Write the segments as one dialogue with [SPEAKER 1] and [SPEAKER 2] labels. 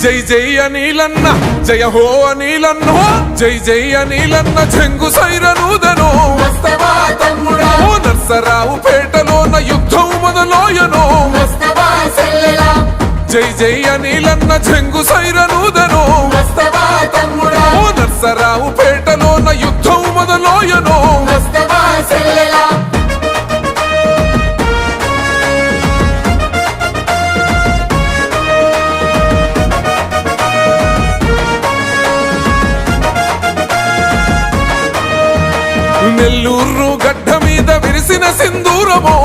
[SPEAKER 1] జై జై అనిలన్న జయ హో అనిలన్న జై జై అనిలన్న చెంగు సైరనూదను ఓ నర్సరావు పేటలోన యుద్ధం మొదలోయను జై జై అనిలన్న చెంగు సైరనూదను ఓ నర్సరావు పేటలోన యుద్ధం మొదలోయను నెల్లూరు గడ్డ మీద విరిసిన సింధూరమో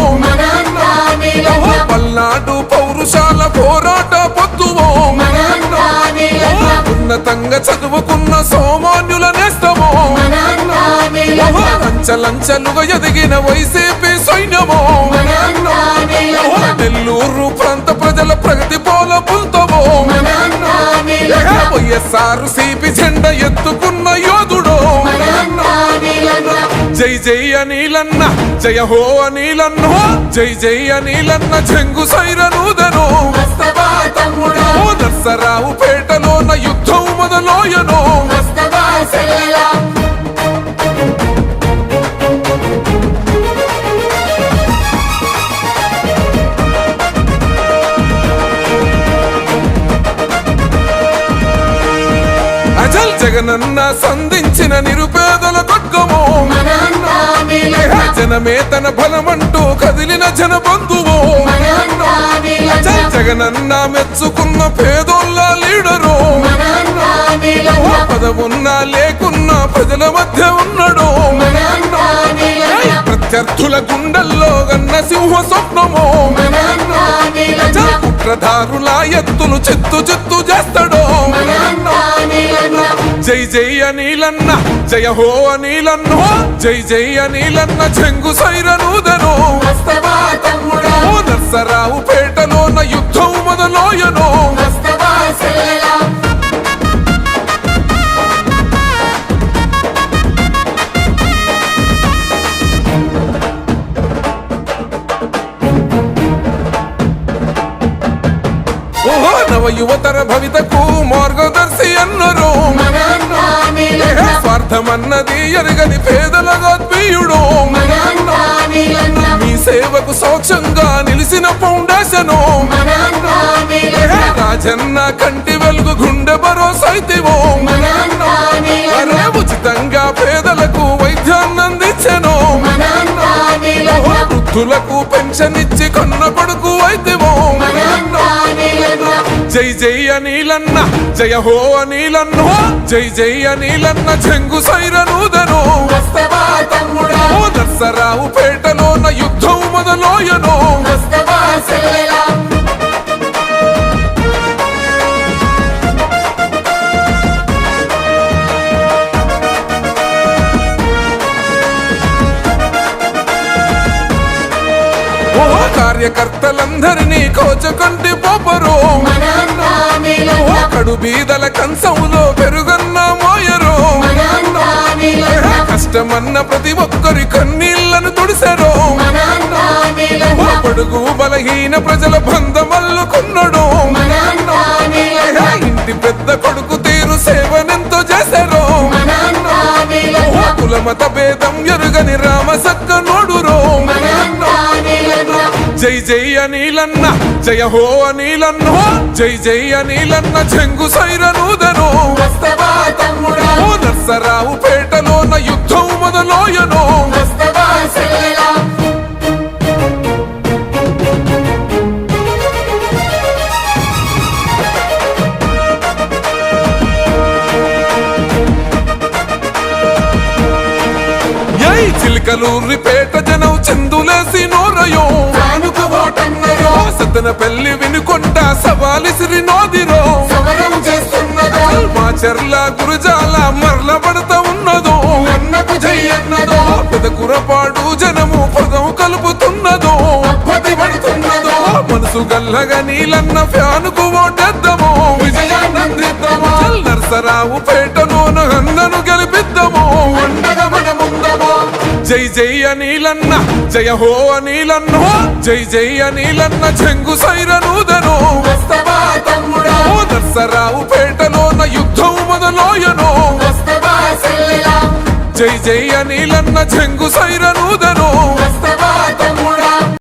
[SPEAKER 1] పల్నాడు పౌరుషాల పోరాట పొద్దువో ఉన్నతంగా చదువుకున్న సామాన్యుల నేస్తమో లంచలుగా ఎదిగిన వైసీపీ సైన్యమో నెల్లూరు ప్రాంత ప్రజల ప్రగతి పోల పుల్తమో వైఎస్ఆర్సీపీ జెండా ఎత్తుకున్న యోధుడో జై జై అనిలన్న జయ హో అనిలన్న జై జై అనిలన్న చెంగు సైరనూదను ఓ నర్సరావు పేటలోన యుద్ధం మొదలోయను అజల్ జగనన్న సంధించిన నిరుపేదల ఖడ్గమో జనమే తన బలమంటూ కదిలిన జన బంధువో అజల్ జగనన్న మెచ్చుకున్న పేదోళ్ళ లీడరు పదవున్నా లేకున్నా ప్రజల మధ్య ఉన్నాడు ప్రత్యర్థుల గుండెల్లో గన్న సింహ స్వప్నమో కుట్రధారుల ఎత్తులు చెత్తు చెత్తు చేస్తాడో జై జై అనిలన్న జయ హో అనిలన్న జై జై అనిలన్న చెంగు సైరనూదను ఓ నర్సరావు పేటలోన యుద్ధం మొదలోయను ఓహో నవ యువతర భవితకు మార్గదర్శి అన్నరు స్వార్థమన్నది ఎరగని పేదల ఆత్మీయుడు మీ సేవకు సాక్ష్యంగా నిలిసిన ఫౌండేషను రాజన్న కంటి వెలుగు గుండె భరోసైతివో ఉచితంగా పేదలకు వైద్యాన్ని అందించెను వృద్ధులకు పెన్షన్ ఇచ్చి కన్న కొడుకు అయితేవో జై జై అనిలన్న జయ హో అనిలన్న జై జై అనిలన్న చెంగు సైరనూదను ఓ నర్సరావు పేటలోన యుద్ధం మొదలోయను కార్యకర్తలందరినీ కోచకంటి పోపరు కడు బీదల కంచంలో పెరుగన్న మోయరు కష్టమన్న ప్రతి ఒక్కరి కన్నీళ్లను తుడిసెరు పడుగు బలహీన ప్రజల బంధమల్లుకున్నాడు ఇంటి పెద్ద కొడుకు తీరు సేవనెంతో చేశారు కుల మత భేదం ఎరుగని రామసక్క నోడురో జై జై అనిలన్న జయ హో అనిలన్న జై జై అనిలన్న చెంగు సైరనూదను ఓ నర్సరావు పేటలోన యుద్ధం మొదలోయను చిలకలూరిపేట జనం చందులేసి నోరయో సతన పెళ్లి వినుకొంట సవాలిసిరి నోదిరో మా చెర్ల గురుజాల మరల పడతా ఉన్నదో పెద కురపాడు జనము పదం కలుపుతున్నదో మనసు గల్లగా నీలన్న ఫ్యానుకు ఓటేద్దామో విజయానందిద్దామో నర్సరావు పేటలోన అన్నను గెలిపిద్దామో జై జై అనిలన్న జయ హో అనిలన్న జై జై అనిలన్న చెంగు సైరనూదను ఓ నర్సరావు జై జై అనిలన్న చెంగు సైరనూదను
[SPEAKER 2] వస్తవా